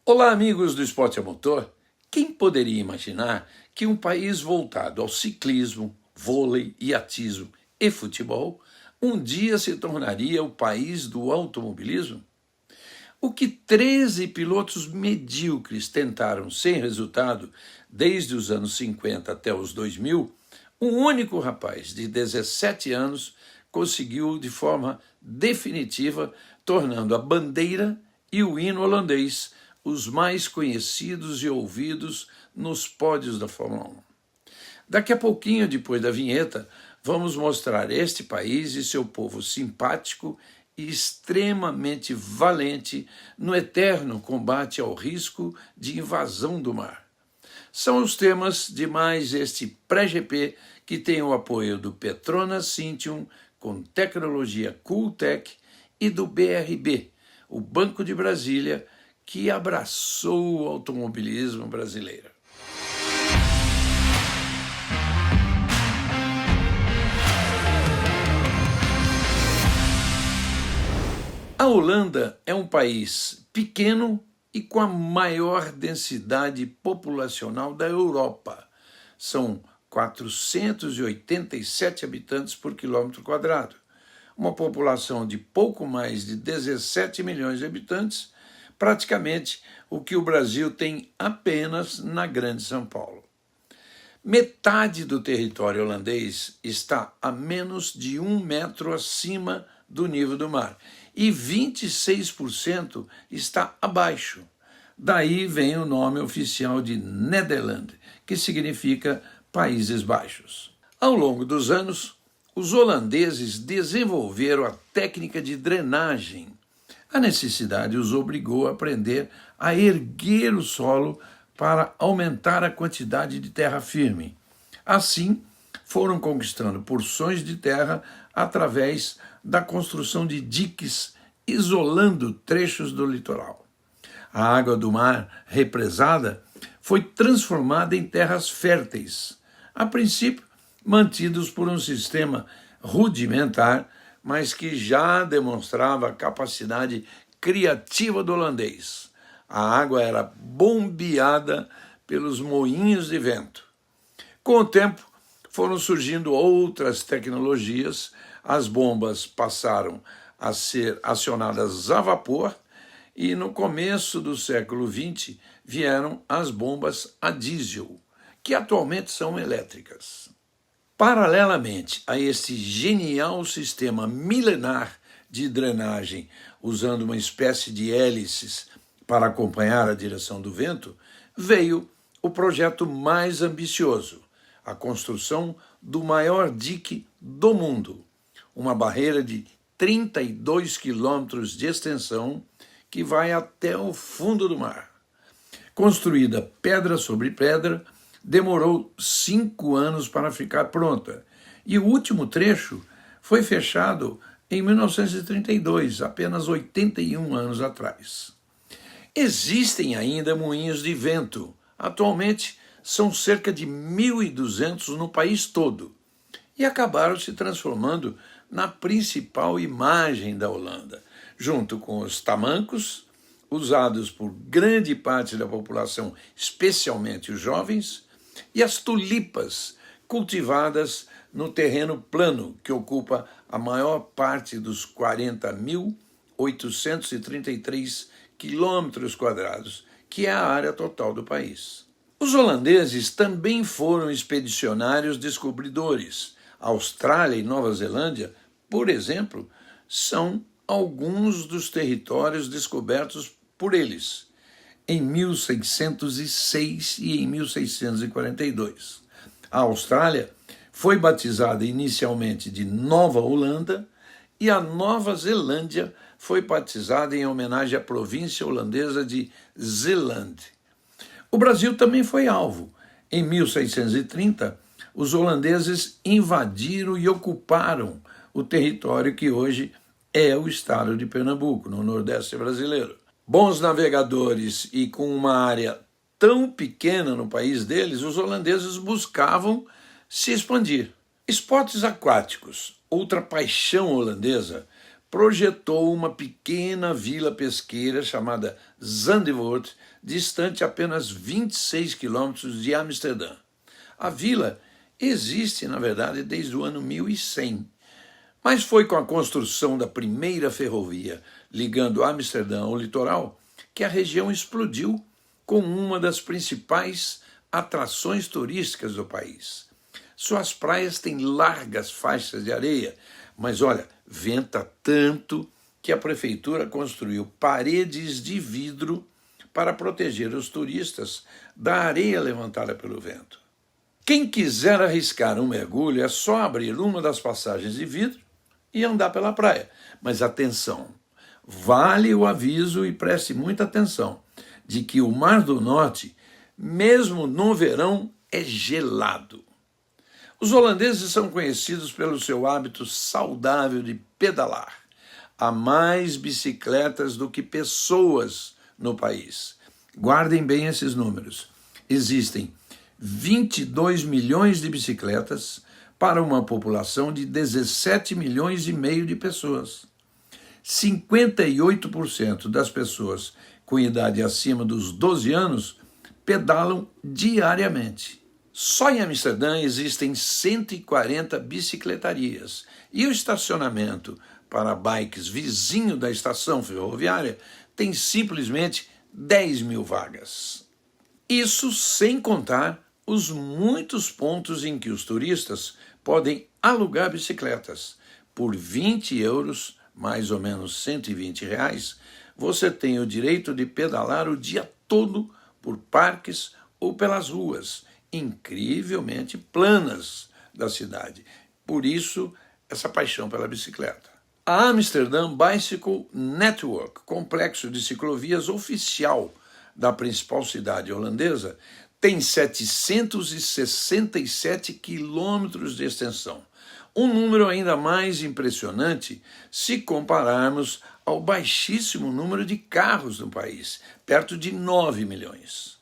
Olá, amigos do Esporte a Motor. Quem poderia imaginar que um país voltado ao ciclismo, vôlei, iatismo e futebol um dia se tornaria o país do automobilismo? O que 13 pilotos medíocres tentaram sem resultado desde os anos 50 até os 2000, um único rapaz de 17 anos conseguiu de forma definitiva, tornando a bandeira e o hino holandês os mais conhecidos e ouvidos nos pódios da Fórmula 1. Daqui a pouquinho, depois da vinheta, vamos mostrar este país e seu povo simpático e extremamente valente no eterno combate ao risco de invasão do mar. São os temas de mais este pré-GP que tem o apoio do Petronas Synthium com tecnologia Cooltech e do BRB, o Banco de Brasília, que abraçou o automobilismo brasileiro. A Holanda é um país pequeno e com a maior densidade populacional da Europa. São 487 habitantes por quilômetro quadrado. Uma população de pouco mais de 17 milhões de habitantes, praticamente o que o Brasil tem apenas na Grande São Paulo. Metade do território holandês está a menos de 1 metro acima do nível do mar e 26% está abaixo. Daí vem o nome oficial de Nederland, que significa Países Baixos. Ao longo dos anos, os holandeses desenvolveram a técnica de drenagem. A necessidade os obrigou a aprender a erguer o solo para aumentar a quantidade de terra firme. Assim, foram conquistando porções de terra através da construção de diques, isolando trechos do litoral. A água do mar represada foi transformada em terras férteis, a princípio mantidos por um sistema rudimentar, mas que já demonstrava a capacidade criativa do holandês. A água era bombeada pelos moinhos de vento. Com o tempo, foram surgindo outras tecnologias, as bombas passaram a ser acionadas a vapor e no começo do século XX vieram as bombas a diesel, que atualmente são elétricas. Paralelamente a este genial sistema milenar de drenagem, usando uma espécie de hélices para acompanhar a direção do vento, veio o projeto mais ambicioso, a construção do maior dique do mundo, uma barreira de 32 quilômetros de extensão que vai até o fundo do mar. Construída pedra sobre pedra, demorou 5 anos para ficar pronta, e o último trecho foi fechado em 1932, apenas 81 anos atrás. Existem ainda moinhos de vento. Atualmente, são cerca de 1.200 no país todo, e acabaram se transformando na principal imagem da Holanda, junto com os tamancos, usados por grande parte da população, especialmente os jovens, e as tulipas, cultivadas no terreno plano, que ocupa a maior parte dos 40.833 quilômetros quadrados, que é a área total do país. Os holandeses também foram expedicionários descobridores. A Austrália e Nova Zelândia, por exemplo, são alguns dos territórios descobertos por eles, em 1606 e em 1642. A Austrália foi batizada inicialmente de Nova Holanda e a Nova Zelândia foi batizada em homenagem à província holandesa de Zeeland. O Brasil também foi alvo. Em 1630, os holandeses invadiram e ocuparam o território que hoje é o estado de Pernambuco, no Nordeste brasileiro. Bons navegadores e com uma área tão pequena no país deles, os holandeses buscavam se expandir. Esportes aquáticos, outra paixão holandesa, projetou uma pequena vila pesqueira chamada Zandvoort, distante apenas 26 quilômetros de Amsterdã. A vila existe, na verdade, desde o ano 1100, mas foi com a construção da primeira ferrovia ligando Amsterdã ao litoral que a região explodiu como uma das principais atrações turísticas do país. Suas praias têm largas faixas de areia, mas olha, venta tanto que a prefeitura construiu paredes de vidro para proteger os turistas da areia levantada pelo vento. Quem quiser arriscar um mergulho é só abrir uma das passagens de vidro e andar pela praia. Mas atenção, vale o aviso e preste muita atenção de que o Mar do Norte, mesmo no verão, é gelado. Os holandeses são conhecidos pelo seu hábito saudável de pedalar. Há mais bicicletas do que pessoas no país. Guardem bem esses números. Existem 22 milhões de bicicletas para uma população de 17 milhões e meio de pessoas. 58% das pessoas com idade acima dos 12 anos pedalam diariamente. Só em Amsterdã existem 140 bicicletarias e o estacionamento para bikes vizinho da estação ferroviária tem simplesmente 10 mil vagas. Isso sem contar os muitos pontos em que os turistas podem alugar bicicletas. Por 20 euros, mais ou menos R$ 120, você tem o direito de pedalar o dia todo por parques ou pelas ruas incrivelmente planas da cidade. Por isso, essa paixão pela bicicleta. A Amsterdam Bicycle Network, complexo de ciclovias oficial da principal cidade holandesa, tem 767 quilômetros de extensão, um número ainda mais impressionante se compararmos ao baixíssimo número de carros no país, perto de 9 milhões.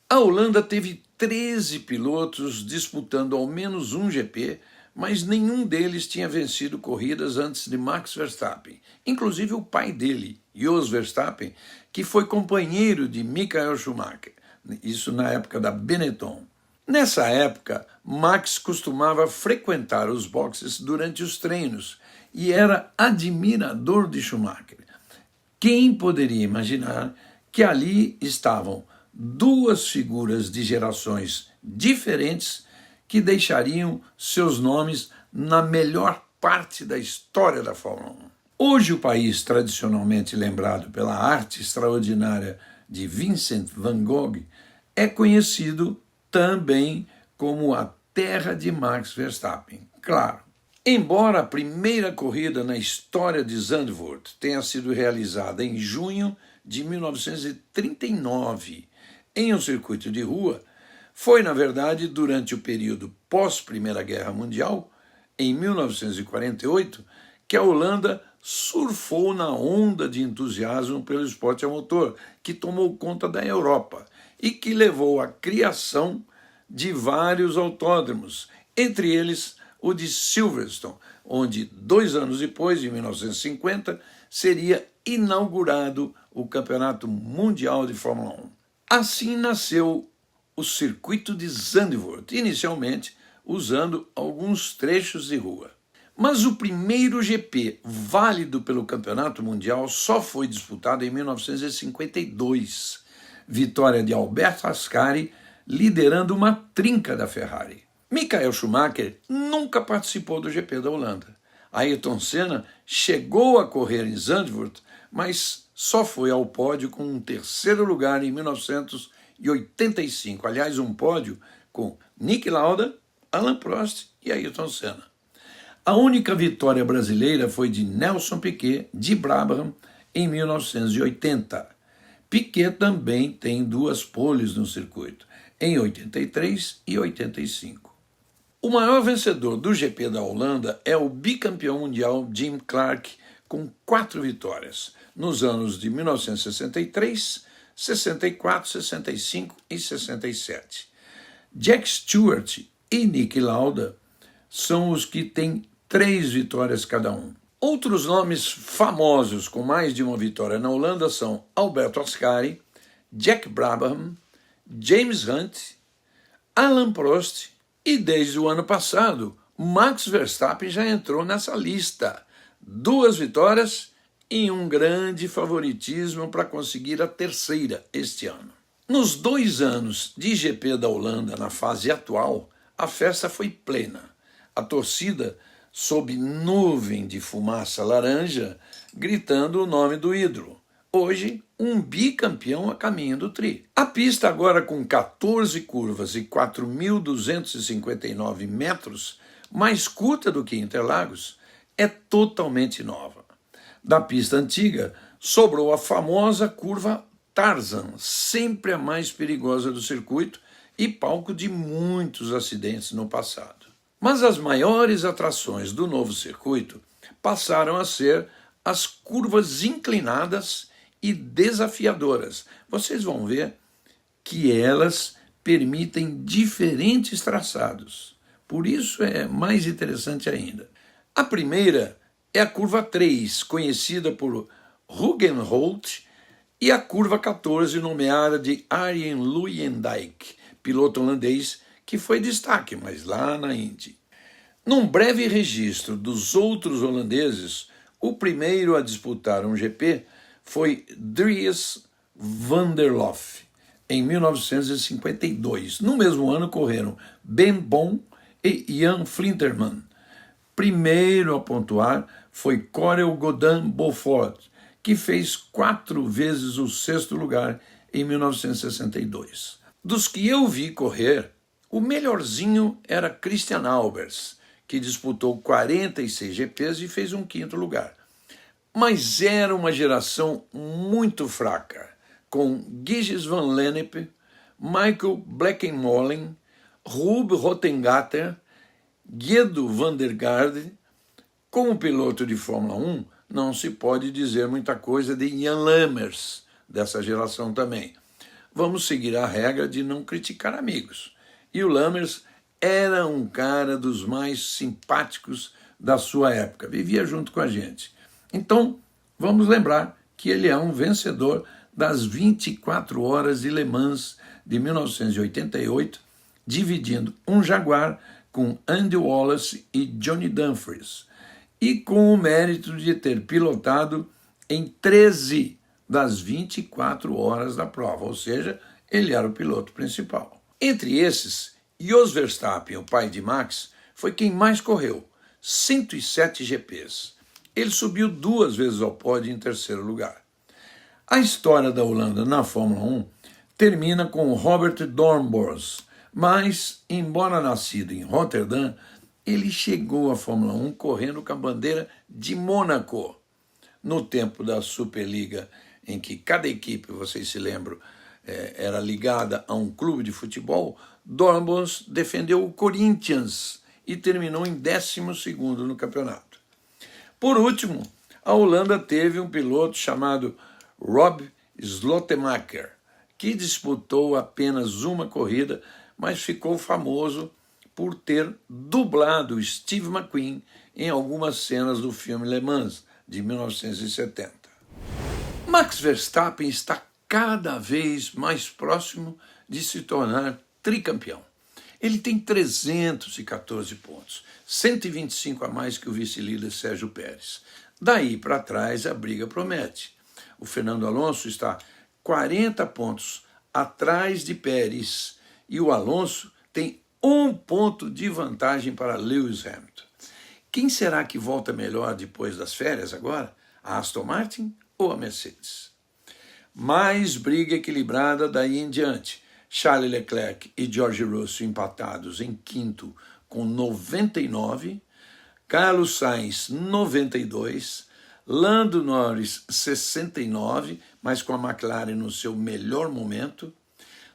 A Holanda teve 13 pilotos disputando ao menos um GP, mas nenhum deles tinha vencido corridas antes de Max Verstappen, inclusive o pai dele, Jos Verstappen, que foi companheiro de Michael Schumacher, isso na época da Benetton. Nessa época, Max costumava frequentar os boxes durante os treinos e era admirador de Schumacher. Quem poderia imaginar que ali estavam duas figuras de gerações diferentes que deixariam seus nomes na melhor parte da história da Fórmula 1. Hoje o país, tradicionalmente lembrado pela arte extraordinária de Vincent van Gogh, é conhecido também como a terra de Max Verstappen. Claro, embora a primeira corrida na história de Zandvoort tenha sido realizada em junho de 1939, em um circuito de rua, foi, na verdade, durante o período pós-Primeira Guerra Mundial, em 1948, que a Holanda surfou na onda de entusiasmo pelo esporte a motor, que tomou conta da Europa e que levou à criação de vários autódromos, entre eles o de Silverstone, onde 2 anos depois, em 1950, seria inaugurado o Campeonato Mundial de Fórmula 1. Assim nasceu o circuito de Zandvoort, inicialmente usando alguns trechos de rua. Mas o primeiro GP válido pelo Campeonato Mundial só foi disputado em 1952. Vitória de Alberto Ascari, liderando uma trinca da Ferrari. Michael Schumacher nunca participou do GP da Holanda. Ayrton Senna chegou a correr em Zandvoort, mas só foi ao pódio com um 3º lugar em 1985. Aliás, um pódio com Niki Lauda, Alain Prost e Ayrton Senna. A única vitória brasileira foi de Nelson Piquet, de Brabham, em 1980. Piquet também tem 2 poles no circuito, em 83 e 85. O maior vencedor do GP da Holanda é o bicampeão mundial Jim Clark, com 4 vitórias, nos anos de 1963, 64, 65 e 67. Jack Stewart e Niki Lauda são os que têm 3 vitórias cada um. Outros nomes famosos com mais de uma vitória na Holanda são Alberto Ascari, Jack Brabham, James Hunt, Alain Prost e, desde o ano passado, Max Verstappen já entrou nessa lista. 2 vitórias e um grande favoritismo para conseguir a terceira este ano. Nos 2 anos de GP da Holanda na fase atual, a festa foi plena. A torcida sob nuvem de fumaça laranja, gritando o nome do ídolo. Hoje, um bicampeão a caminho do tri. A pista, agora com 14 curvas e 4.259 metros, mais curta do que Interlagos, é totalmente nova. Da pista antiga, sobrou a famosa curva Tarzan, sempre a mais perigosa do circuito e palco de muitos acidentes no passado. Mas as maiores atrações do novo circuito passaram a ser as curvas inclinadas e desafiadoras. Vocês vão ver que elas permitem diferentes traçados. Por isso é mais interessante ainda. A primeira é a curva 3, conhecida por Hugenholt, e a curva 14, nomeada de Arjen Luijendijk, piloto holandês que foi destaque, mas lá na Indy. Num breve registro dos outros holandeses, o primeiro a disputar um GP foi Dries van der Lof, em 1952. No mesmo ano correram Ben Bon e Jan Flinterman. Primeiro a pontuar foi Corel Godin Beaufort, que fez 4 vezes o 6º lugar em 1962. Dos que eu vi correr, o melhorzinho era Christian Albers, que disputou 46 GPs e fez um 5º lugar. Mas era uma geração muito fraca, com Gijs van Lennep, Michael Bleekemolen, Rube Rottengatter, Guido van der Garde. Como piloto de Fórmula 1, não se pode dizer muita coisa de Jan Lammers, dessa geração também. Vamos seguir a regra de não criticar amigos. E o Lammers era um cara dos mais simpáticos da sua época, vivia junto com a gente. Então, vamos lembrar que ele é um vencedor das 24 horas de Le Mans de 1988, dividindo um Jaguar com Andy Wallace e Johnny Dumfries, e com o mérito de ter pilotado em 13 das 24 horas da prova, ou seja, ele era o piloto principal. Entre esses, Jos Verstappen, o pai de Max, foi quem mais correu, 107 GPs. Ele subiu 2 vezes ao pódio em 3º lugar. A história da Holanda na Fórmula 1 termina com Robert Doornbos, mas, embora nascido em Rotterdam, ele chegou à Fórmula 1 correndo com a bandeira de Mônaco. No tempo da Superliga, em que cada equipe, vocês se lembram, era ligada a um clube de futebol, Doornbos defendeu o Corinthians e terminou em 12º no campeonato. Por último, a Holanda teve um piloto chamado Rob Slotemacher, que disputou apenas uma corrida, mas ficou famoso por ter dublado Steve McQueen em algumas cenas do filme Le Mans, de 1970. Max Verstappen está cada vez mais próximo de se tornar tricampeão. Ele tem 314 pontos, 125 a mais que o vice-líder Sérgio Pérez. Daí para trás a briga promete. O Fernando Alonso está 40 pontos atrás de Pérez e o Alonso tem 1 ponto de vantagem para Lewis Hamilton. Quem será que volta melhor depois das férias agora? A Aston Martin ou a Mercedes? Mais briga equilibrada daí em diante. Charles Leclerc e George Russell empatados em 5º com 99, Carlos Sainz 92, Lando Norris 69, mas com a McLaren no seu melhor momento,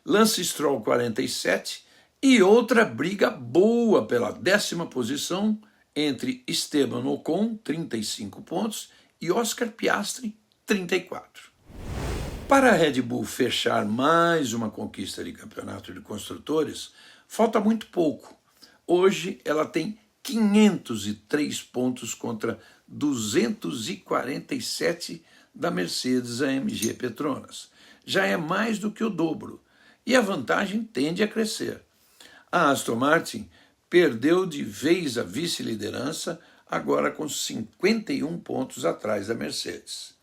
Lance Stroll 47 e outra briga boa pela 10ª posição entre Esteban Ocon 35 pontos e Oscar Piastri 34. Para a Red Bull fechar mais uma conquista de campeonato de construtores, falta muito pouco. Hoje ela tem 503 pontos contra 247 da Mercedes-AMG Petronas. Já é mais do que o dobro, e a vantagem tende a crescer. A Aston Martin perdeu de vez a vice-liderança, agora com 51 pontos atrás da Mercedes.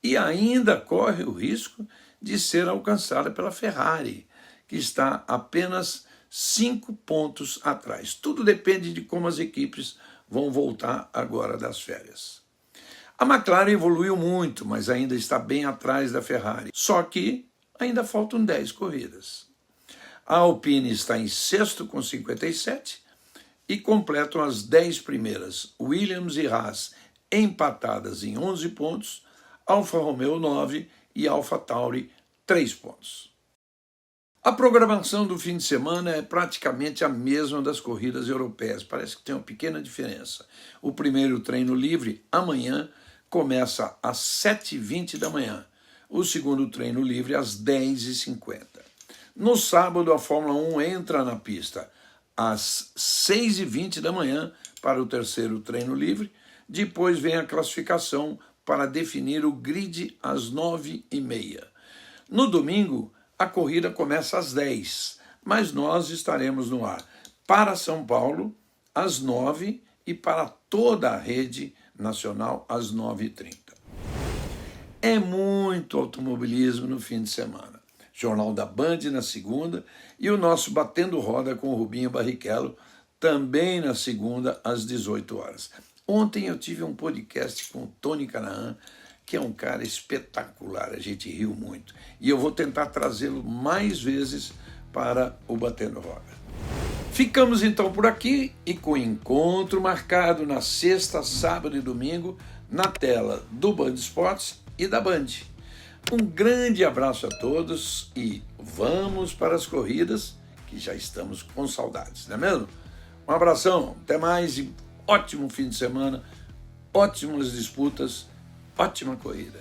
E ainda corre o risco de ser alcançada pela Ferrari, que está apenas 5 pontos atrás. Tudo depende de como as equipes vão voltar agora das férias. A McLaren evoluiu muito, mas ainda está bem atrás da Ferrari. Só que ainda faltam 10 corridas. A Alpine está em sexto com 57 e completam as 10 primeiras. Williams e Haas empatadas em 11 pontos, Alfa Romeo 9 e Alfa Tauri 3 pontos. A programação do fim de semana é praticamente a mesma das corridas europeias. Parece que tem uma pequena diferença. O primeiro treino livre, amanhã, começa às 7h20 da manhã. O segundo treino livre, às 10h50. No sábado, a Fórmula 1 entra na pista às 6h20 da manhã para o terceiro treino livre. Depois vem a classificação para definir o grid às 9h30. No domingo, a corrida começa às 10h, mas nós estaremos no ar para São Paulo às 9h e para toda a rede nacional às 9h30. É muito automobilismo no fim de semana. Jornal da Band na segunda e o nosso Batendo Roda com o Rubinho Barrichello também na segunda às 18 horas. Ontem eu tive um podcast com o Tony Canaan, que é um cara espetacular, a gente riu muito. E eu vou tentar trazê-lo mais vezes para o Batendo Roda. Ficamos então por aqui e com encontro marcado na sexta, sábado e domingo na tela do Band Esportes e da Band. Um grande abraço a todos e vamos para as corridas que já estamos com saudades, não é mesmo? Um abração, até mais e ótimo fim de semana, ótimas disputas, ótima corrida.